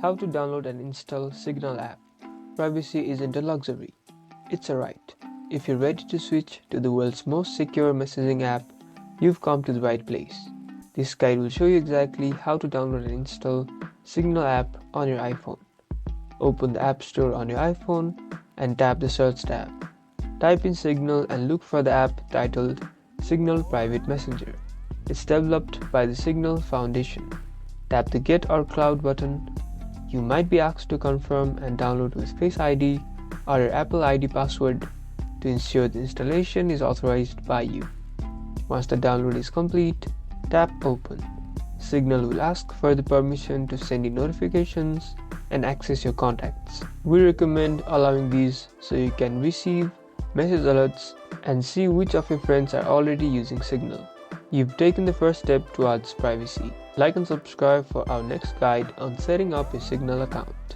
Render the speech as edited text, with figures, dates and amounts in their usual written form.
How to download and install Signal app. Privacy isn't a luxury, it's a right. If you're ready to switch to the world's most secure messaging app, you've come to the right place. This guide will show you exactly how to download and install Signal app on your iPhone. Open the App Store on your iPhone and tap the Search tab. Type in Signal and look for the app titled Signal Private Messenger. It's developed by the Signal Foundation. Tap the Get or Cloud button. You might be asked to confirm and download with Face ID or your Apple ID password to ensure the installation is authorized by you. Once the download is complete, tap Open. Signal will ask for the permission to send you notifications and access your contacts. We recommend allowing these so you can receive message alerts and see which of your friends are already using Signal. You've taken the first step towards privacy. Like and subscribe for our next guide on setting up your Signal account.